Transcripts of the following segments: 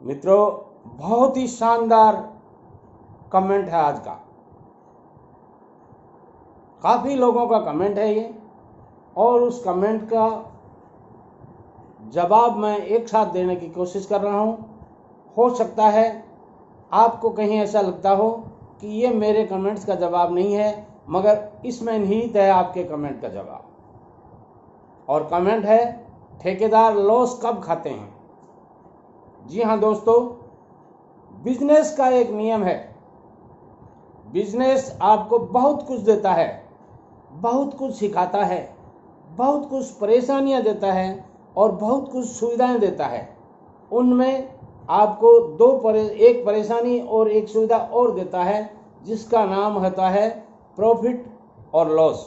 मित्रों, बहुत ही शानदार कमेंट है आज का। काफ़ी लोगों का कमेंट है ये, और उस कमेंट का जवाब मैं एक साथ देने की कोशिश कर रहा हूँ। हो सकता है आपको कहीं ऐसा लगता हो कि ये मेरे कमेंट्स का जवाब नहीं है, मगर इसमें निहित है आपके कमेंट का जवाब। और कमेंट है, ठेकेदार लॉस कब खाते हैं। जी हाँ दोस्तों, बिजनेस का एक नियम है। बिजनेस आपको बहुत कुछ देता है, बहुत कुछ सिखाता है, बहुत कुछ परेशानियां देता है और बहुत कुछ सुविधाएं देता है। उनमें आपको एक परेशानी और एक सुविधा और देता है, जिसका नाम होता है प्रॉफिट और लॉस।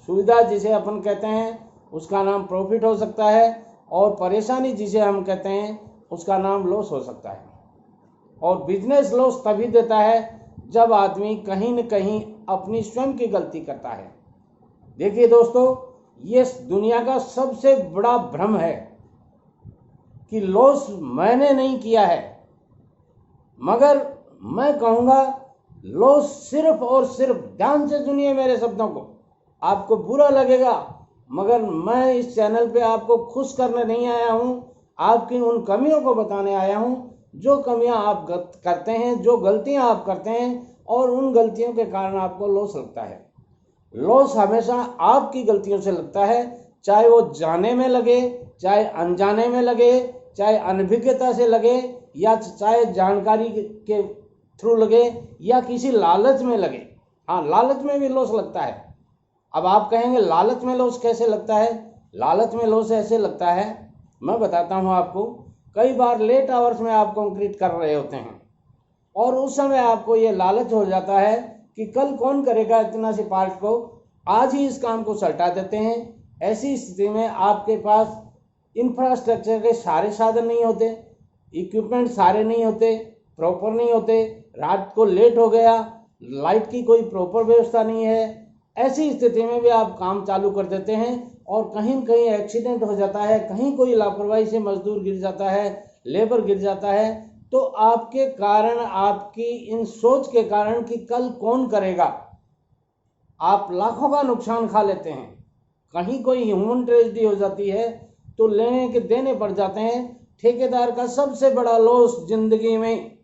सुविधा जिसे अपन कहते हैं उसका नाम प्रॉफिट हो सकता है, और परेशानी जिसे हम कहते हैं उसका नाम लॉस हो सकता है। और बिजनेस लॉस तभी देता है जब आदमी कहीं न कहीं अपनी स्वयं की गलती करता है। देखिए दोस्तों, ये दुनिया का सबसे बड़ा भ्रम है कि लॉस मैंने नहीं किया है, मगर मैं कहूँगा लॉस सिर्फ और सिर्फ, ध्यान से सुनिए मेरे शब्दों को, आपको बुरा लगेगा, मगर मैं इस चैनल पे आपको खुश करने नहीं आया हूँ, आपकी उन कमियों को बताने आया हूँ जो कमियां आप करते हैं, जो गलतियां आप करते हैं, और उन गलतियों के कारण आपको लॉस लगता है। लॉस हमेशा आपकी गलतियों से लगता है, चाहे वो जाने में लगे, चाहे अनजाने में लगे, चाहे अनभिज्ञता से लगे, या चाहे जानकारी के थ्रू लगे, या किसी लालच में लगे। हाँ, लालच में भी लॉस लगता है। अब आप कहेंगे लालच में लॉस कैसे लगता है। लालच में लॉस ऐसे लगता है, मैं बताता हूँ आपको। कई बार लेट आवर्स में आप कंक्रीट कर रहे होते हैं, और उस समय आपको ये लालच हो जाता है कि कल कौन करेगा इतना से पार्ट को, आज ही इस काम को सल्टा देते हैं। ऐसी स्थिति में आपके पास इंफ्रास्ट्रक्चर के सारे साधन नहीं होते, इक्विपमेंट सारे नहीं होते, प्रॉपर नहीं होते, रात को लेट हो गया, लाइट की कोई प्रॉपर व्यवस्था नहीं है। ऐसी स्थिति में भी आप काम चालू कर देते हैं, और कहीं न कहीं एक्सीडेंट हो जाता है, कहीं कोई लापरवाही से मजदूर गिर जाता है, लेबर गिर जाता है, तो आपके कारण, आपकी इन सोच के कारण कि कल कौन करेगा, आप लाखों का नुकसान खा लेते हैं। कहीं कोई ह्यूमन ट्रेजेडी हो जाती है तो लेने के देने पड़ जाते हैं। ठेकेदार का सबसे बड़ा लॉस जिंदगी में,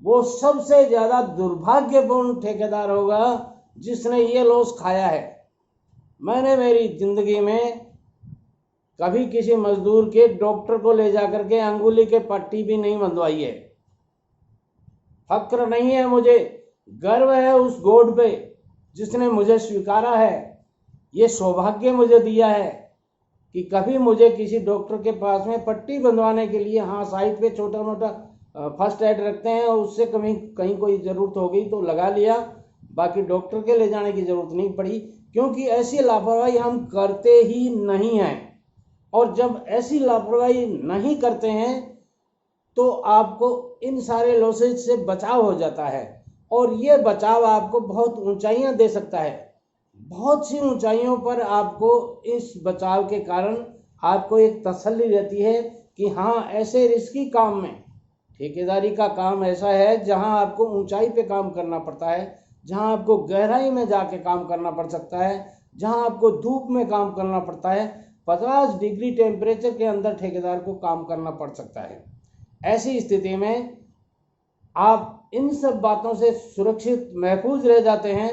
वो सबसे ज्यादा दुर्भाग्यपूर्ण ठेकेदार होगा जिसने ये लॉस खाया है। मैंने मेरी जिंदगी में कभी किसी मजदूर के डॉक्टर को ले जाकर के अंगुली के पट्टी भी नहीं बंधवाई है। फक्र नहीं है मुझे, गर्व है उस गॉड पे जिसने मुझे स्वीकारा है, ये सौभाग्य मुझे दिया है कि कभी मुझे किसी डॉक्टर के पास में पट्टी बंधवाने के लिए, हाँ साइड पे छोटा मोटा फर्स्ट एड रखते हैं, उससे कहीं कोई ज़रूरत हो गई तो लगा लिया, बाकी डॉक्टर के ले जाने की ज़रूरत नहीं पड़ी, क्योंकि ऐसी लापरवाही हम करते ही नहीं हैं। और जब ऐसी लापरवाही नहीं करते हैं तो आपको इन सारे लॉसेज से बचाव हो जाता है, और ये बचाव आपको बहुत ऊंचाइयां दे सकता है। बहुत सी ऊंचाइयों पर आपको इस बचाव के कारण आपको एक तसल्ली रहती है कि हाँ, ऐसे रिस्की काम में, ठेकेदारी का काम ऐसा है जहां आपको ऊंचाई पे काम करना पड़ता है, जहां आपको गहराई में जाके काम करना पड़ सकता है, जहां आपको धूप में काम करना पड़ता है, 50 डिग्री टेम्परेचर के अंदर ठेकेदार को काम करना पड़ सकता है। ऐसी स्थिति में आप इन सब बातों से सुरक्षित, महफूज रह जाते हैं,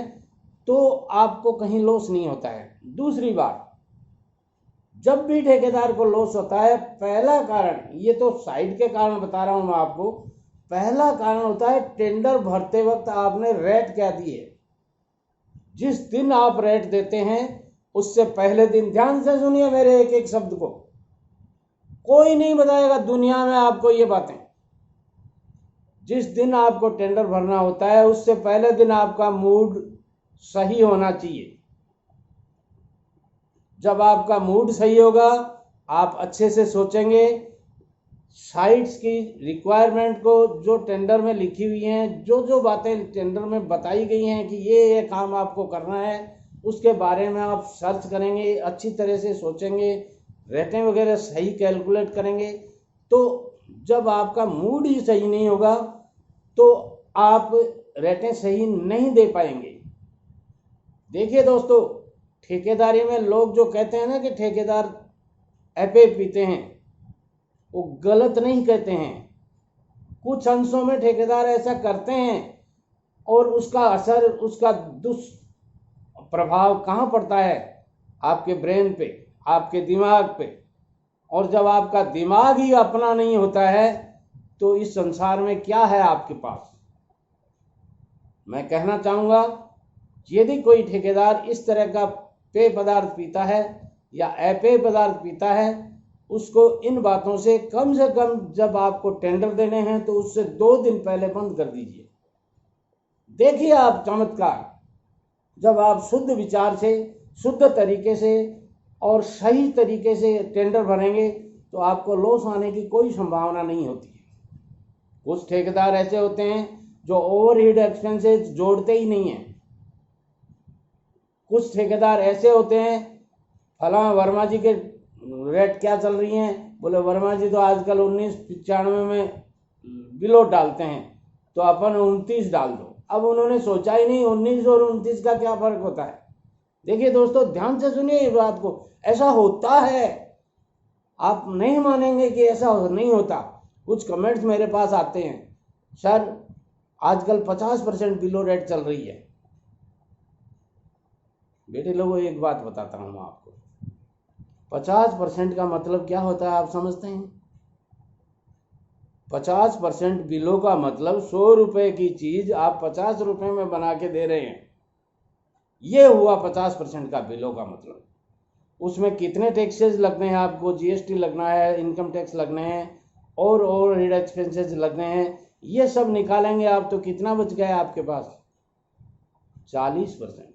तो आपको कहीं लॉस नहीं होता है। दूसरी बात, जब भी ठेकेदार को लॉस होता है, पहला कारण, ये तो साइड के कारण बता रहा हूं मैं आपको, पहला कारण होता है टेंडर भरते वक्त आपने रेट क्या दिए। जिस दिन आप रेट देते हैं उससे पहले दिन, ध्यान से सुनिए मेरे एक एक शब्द को, कोई नहीं बताएगा दुनिया में आपको ये बातें। जिस दिन आपको टेंडर भरना होता है उससे पहले दिन आपका मूड सही होना चाहिए। जब आपका मूड सही होगा, आप अच्छे से सोचेंगे, साइट्स की रिक्वायरमेंट को जो टेंडर में लिखी हुई हैं, जो जो बातें टेंडर में बताई गई हैं कि ये काम आपको करना है, उसके बारे में आप सर्च करेंगे, अच्छी तरह से सोचेंगे, रेटें वगैरह सही कैलकुलेट करेंगे, तो जब आपका मूड ही सही नहीं होगा तो आप रेटें सही नहीं दे पाएंगे। देखिए दोस्तों, ठेकेदारी में लोग जो कहते हैं ना कि ठेकेदार ऐपे पीते हैं, वो गलत नहीं कहते हैं। कुछ अंशों में ठेकेदार ऐसा करते हैं और उसका असर, उसका दुष्प्रभाव कहाँ पड़ता है? आपके ब्रेन पे, आपके दिमाग पे। और जब आपका दिमाग ही अपना नहीं होता है तो इस संसार में क्या है आपके पास? मैं कहना चाहूँगा, यदि कोई ठेकेदार इस तरह का पेय पदार्थ पीता है या अपेय पदार्थ पीता है, उसको इन बातों से कम जब आपको टेंडर देने हैं तो उससे 2 दिन पहले बंद कर दीजिए। देखिए आप चमत्कार, जब आप शुद्ध विचार से, शुद्ध तरीके से और सही तरीके से टेंडर भरेंगे तो आपको लॉस आने की कोई संभावना नहीं होती है। कुछ ठेकेदार ऐसे होते हैं जो ओवरहेड एक्सपेंसेस जोड़ते ही नहीं हैं। कुछ ठेकेदार ऐसे होते हैं, फलां वर्मा जी के रेट क्या चल रही हैं, बोले वर्मा जी तो आजकल 1995 में बिलो डालते हैं तो अपन 29 डाल दो। अब उन्होंने सोचा ही नहीं 19 और 29 का क्या फर्क होता है। देखिए दोस्तों, ध्यान से सुनिए इस बात को, ऐसा होता है, आप नहीं मानेंगे कि ऐसा नहीं होता। कुछ कमेंट्स मेरे पास आते हैं, सर आजकल 50% बिलो रेट चल रही है। बेटे लोगों, एक बात बताता हूँ आपको, 50% का मतलब क्या होता है आप समझते हैं? 50% बिलो का मतलब 100 रुपए की चीज आप 50 रुपए में बना के दे रहे हैं, ये हुआ 50% का बिलो का मतलब। उसमें कितने टैक्सेस लगने हैं आपको? जीएसटी लगना है, इनकम टैक्स लगने हैं और ओवरहेड एक्सपेंसेस लगने हैं। ये सब निकालेंगे आप तो कितना बच गया आपके पास? 40%।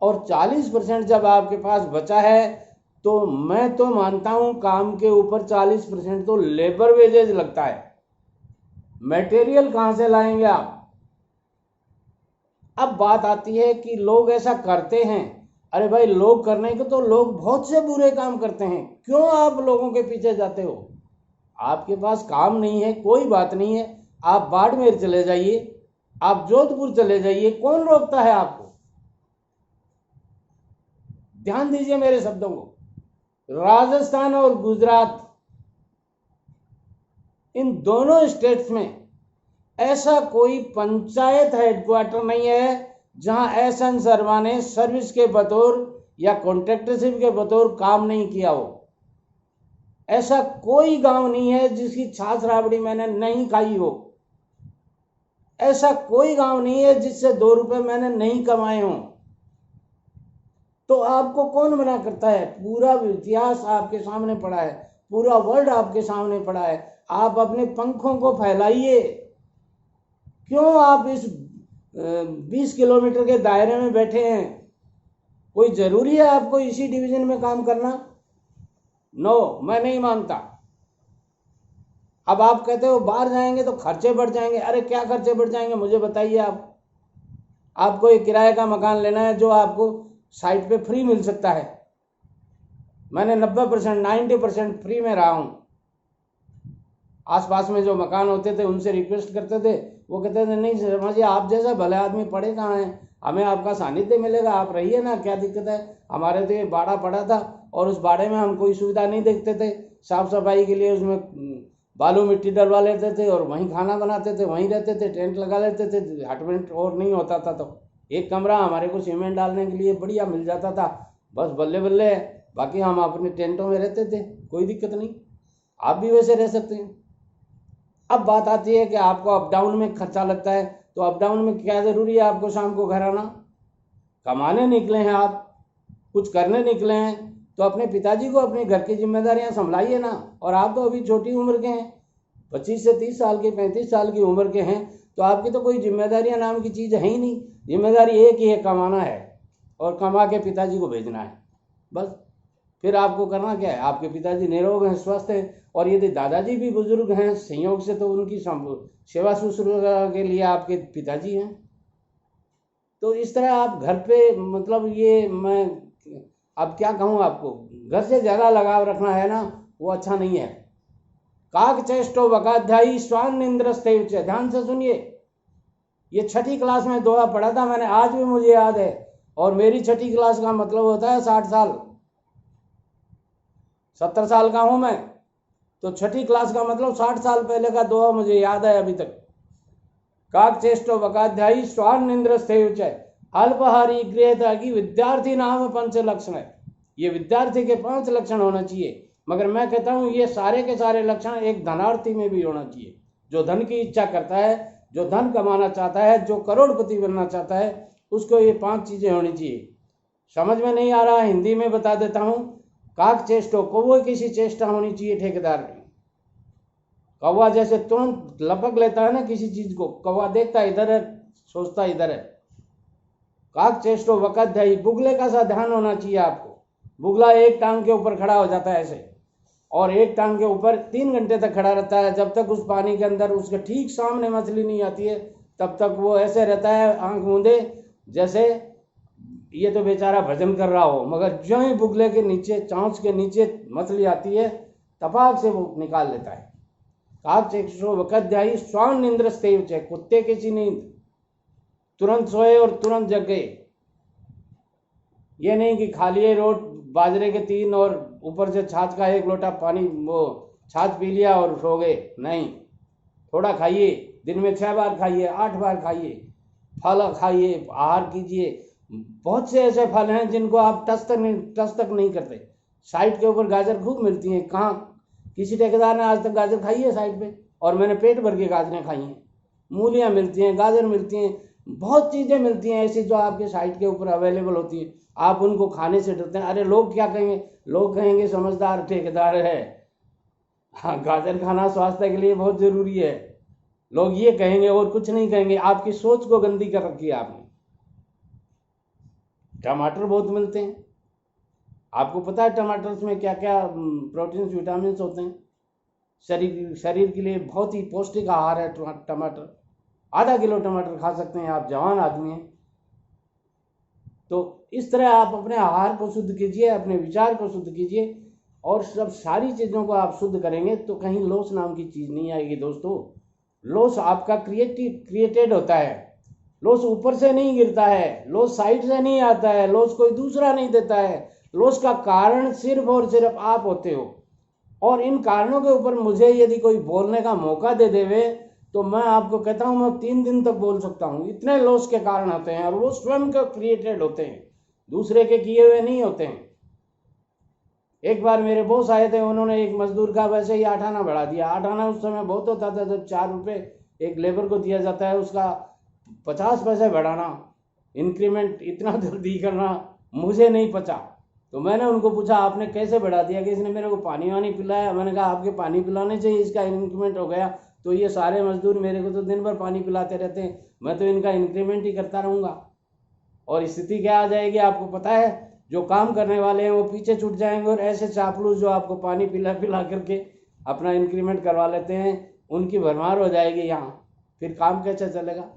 और 40% जब आपके पास बचा है तो मैं तो मानता हूं काम के ऊपर 40% तो लेबर वेजेज लगता है। मटेरियल कहां से लाएंगे आप? अब बात आती है कि लोग ऐसा करते हैं। अरे भाई, लोग करने को तो लोग बहुत से बुरे काम करते हैं, क्यों आप लोगों के पीछे जाते हो? आपके पास काम नहीं है, कोई बात नहीं है, आप बाड़मेर चले जाइए, आप जोधपुर चले जाइए, कौन रोकता है आपको? ध्यान दीजिए मेरे शब्दों को। राजस्थान और गुजरात, इन दोनों स्टेट्स में ऐसा कोई पंचायत हेडक्वार्टर नहीं है जहां एहसन शर्मा ने सर्विस के बतौर या कॉन्ट्रैक्टरशिप के बतौर काम नहीं किया हो। ऐसा कोई गांव नहीं है जिसकी छाछ राबड़ी मैंने नहीं खाई हो। ऐसा कोई गांव नहीं है जिससे 2 रुपए मैंने नहीं कमाए हों। तो आपको कौन मना करता है? पूरा इतिहास आपके सामने पड़ा है, पूरा वर्ल्ड आपके सामने पड़ा है। आप अपने पंखों को फैलाइए। क्यों आप इस 20 किलोमीटर के दायरे में बैठे हैं? कोई जरूरी है आपको इसी डिवीजन में काम करना? नो, मैं नहीं मानता। अब आप कहते हो बाहर जाएंगे तो खर्चे बढ़ जाएंगे। अरे क्या खर्चे बढ़ जाएंगे मुझे बताइए आप। आपको एक किराए का मकान लेना है जो आपको साइट पे फ्री मिल सकता है। मैंने 90% 90% फ्री में रहा हूं। आसपास में जो मकान होते थे उनसे रिक्वेस्ट करते थे, वो कहते थे नहीं शर्मा जी, आप जैसा भले आदमी पड़े कहाँ हैं, हमें आपका सानिध्य मिलेगा, आप रहिए ना, क्या दिक्कत है? हमारे तो ये बाड़ा पड़ा था और उस बाड़े में हम कोई सुविधा नहीं देखते थे। साफ सफाई के लिए उसमें बालू मिट्टी डलवा लेते थे और वहीं खाना बनाते थे, वहीं रहते थे, टेंट लगा लेते थे, हटमेंट और नहीं होता था तो एक कमरा हमारे को सीमेंट डालने के लिए बढ़िया मिल जाता था, बस बल्ले बल्ले है। बाकी हम अपने टेंटों में रहते थे, कोई दिक्कत नहीं। आप भी वैसे रह सकते हैं। अब बात आती है कि आपको अप डाउन में खर्चा लगता है, तो अप डाउन में क्या ज़रूरी है आपको शाम को घर आना? कमाने निकले हैं आप, कुछ करने निकले हैं, तो अपने पिताजी को अपने घर की जिम्मेदारियां संभलाइए ना। और आप तो अभी छोटी उम्र के हैं, 25 से 30 साल के, 35 साल की उम्र के हैं, तो आपकी तो कोई जिम्मेदारियां नाम की चीज़ है ही नहीं। जिम्मेदारी एक ही है, कमाना है और कमा के पिताजी को भेजना है, बस। फिर आपको करना क्या है? आपके पिताजी निरोग हैं, स्वस्थ हैं, और यदि दादाजी भी बुजुर्ग हैं संयोग से तो उनकी सेवा शुश्रूषा के लिए आपके पिताजी हैं। तो इस तरह आप घर पे, मतलब ये मैं अब क्या कहूँ आपको, घर से ज़्यादा लगाव रखना है ना वो अच्छा नहीं है। काक चेष्टो वकाध्यायी स्वान इंद्रस्ते उच्च, ध्यान से सुनिए, ये 6ठी क्लास में दोहा पढ़ा था मैंने, आज भी मुझे याद है। और मेरी 6ठी क्लास का मतलब होता है 60 साल, 70 साल का हूं मैं, तो 6ठी क्लास का मतलब 60 साल पहले का दोहा मुझे याद है अभी तक। काक चेष्टो वकाध्यायी स्वान इंद्रस्ते उच्च, अल्पहारी गृहता की विद्यार्थी नाम 5 लक्षण है। ये विद्यार्थी के 5 लक्षण होना चाहिए। मगर मैं कहता हूं ये सारे के सारे लक्षण एक धनार्थी में भी होना चाहिए। जो धन की इच्छा करता है, जो धन कमाना चाहता है, जो करोड़पति बनना चाहता है, उसको ये 5 चीजें होनी चाहिए। समझ में नहीं आ रहा, हिंदी में बता देता हूं। काक चेष्टो, कौवे किसी चेष्टा होनी चाहिए ठेकेदार में। कौवा जैसे तुरंत लपक लेता है ना किसी चीज को, कौवा देखता इधर है, सोचता इधर है। काक चेष्टो वकाध्यायी, बुगले का सा ध्यान होना चाहिए आपको। बुगला एक टांग के ऊपर खड़ा हो जाता है ऐसे, और एक टांग के ऊपर 3 घंटे तक खड़ा रहता है, जब तक उस पानी के अंदर उसके ठीक सामने मछली नहीं आती है तब तक वो ऐसे रहता है आंख मूंदे, जैसे ये तो बेचारा भजन कर रहा हो। मगर जो ही बुगले के नीचे, चांच के नीचे मछली आती है, तपाक से वो निकाल लेता है। काक चेष्टो वकाध्यायी स्वान इंद्रस्ते उच्च, कुत्ते की सी नींद, तुरंत सोए और तुरंत जग गए। ये नहीं कि खा लिए रोट बाजरे के 3 और ऊपर से छाछ का 1 लोटा पानी, वो छाछ पी लिया और सो गए। नहीं, थोड़ा खाइए, दिन में 6 बार खाइए, 8 बार खाइए, फल खाइए, आहार कीजिए। बहुत से ऐसे फल हैं जिनको आप टच तक नहीं करते। साइट के ऊपर गाजर खूब मिलती हैं, कहाँ किसी ठेकेदार ने आज तक गाजर खाई है साइट पे? और मैंने पेट भर के गाजरें खाई हैं। मूलियाँ मिलती हैं, गाजर मिलती हैं, बहुत चीज़ें मिलती हैं ऐसी जो आपके साइट के ऊपर अवेलेबल होती है। आप उनको खाने से डरते हैं। अरे लोग क्या कहेंगे? लोग कहेंगे समझदार ठेकेदार है। हाँ, गाजर खाना स्वास्थ्य के लिए बहुत जरूरी है, लोग ये कहेंगे और कुछ नहीं कहेंगे। आपकी सोच को गंदी कर रखी है आपने। टमाटर बहुत मिलते हैं, आपको पता है टमाटर में क्या क्या प्रोटीन विटामिन होते हैं। शरीर के लिए बहुत ही पौष्टिक आहार है टमाटर। आधा किलो टमाटर खा सकते हैं आप, जवान आदमी हैं तो। इस तरह आप अपने आहार को शुद्ध कीजिए, अपने विचार को शुद्ध कीजिए, और सब सारी चीज़ों को आप शुद्ध करेंगे तो कहीं लॉस नाम की चीज़ नहीं आएगी दोस्तों। लॉस आपका क्रिएटेड होता है। लॉस ऊपर से नहीं गिरता है, लॉस साइड से नहीं आता है, लॉस कोई दूसरा नहीं देता है। लॉस का कारण सिर्फ और सिर्फ आप होते हो। और इन कारणों के ऊपर मुझे यदि कोई बोलने का मौका दे देवे तो मैं आपको कहता हूं मैं 3 दिन तक बोल सकता हूं। इतने लॉस के कारण होते हैं, और वो स्वयं के क्रिएटेड होते हैं, दूसरे के किए हुए नहीं होते हैं। एक बार मेरे बॉस आए थे, उन्होंने एक मजदूर का वैसे ही 8 आना बढ़ा दिया। 8 आना उस समय बहुत होता था, जब 4 रुपये एक लेबर को दिया जाता है, उसका 50 पैसे बढ़ाना, इंक्रीमेंट इतना जल्दी करना मुझे नहीं पचा। तो मैंने उनको पूछा आपने कैसे बढ़ा दिया? कि इसने मेरे को पानी वानी पिलाया। मैंने कहा आपके पानी पिलाने से ही इसका इंक्रीमेंट हो गया, तो ये सारे मजदूर मेरे को तो दिन भर पानी पिलाते रहते हैं, मैं तो इनका इंक्रीमेंट ही करता रहूँगा। और स्थिति क्या आ जाएगी आपको पता है? जो काम करने वाले हैं वो पीछे छूट जाएंगे, और ऐसे चापलूस जो आपको पानी पिला पिला करके अपना इंक्रीमेंट करवा लेते हैं, उनकी भरमार हो जाएगी यहाँ। फिर काम कैसे चलेगा?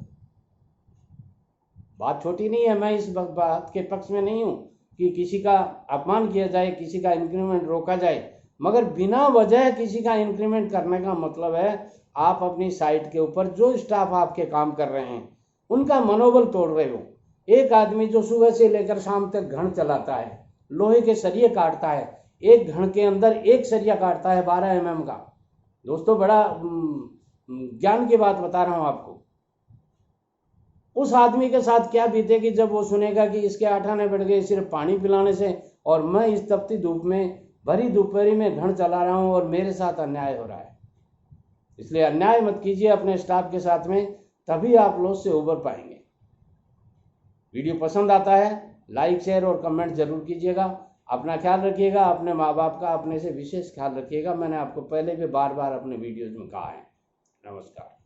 बात छोटी नहीं है। मैं इस बात के पक्ष में नहीं हूँ कि किसी का अपमान किया जाए, किसी का इंक्रीमेंट रोका जाए, मगर बिना वजह किसी का इंक्रीमेंट करने का मतलब है आप अपनी साइट के ऊपर जो स्टाफ आपके काम कर रहे हैं उनका मनोबल तोड़ रहे हो। एक आदमी जो सुबह से लेकर शाम तक घड़ चलाता है, लोहे के सरिये काटता है, एक घड़ के अंदर एक सरिया काटता है 12 mm का। दोस्तों बड़ा ज्ञान की बात बता रहा हूँ आपको। उस आदमी के साथ क्या बीतेगी जब वो सुनेगा कि इसके 8 आने बढ़ गए सिर्फ पानी पिलाने से, और मैं इस तपती धूप में, भरी दोपहरी में घड़ चला रहा हूँ और मेरे साथ अन्याय हो रहा है। इसलिए अन्याय मत कीजिए अपने स्टाफ के साथ में, तभी आप लॉस से उबर पाएंगे। वीडियो पसंद आता है लाइक शेयर और कमेंट जरूर कीजिएगा। अपना ख्याल रखिएगा, अपने माँ बाप का अपने से विशेष ख्याल रखिएगा। मैंने आपको पहले भी बार बार अपने वीडियोज में कहा है। नमस्कार।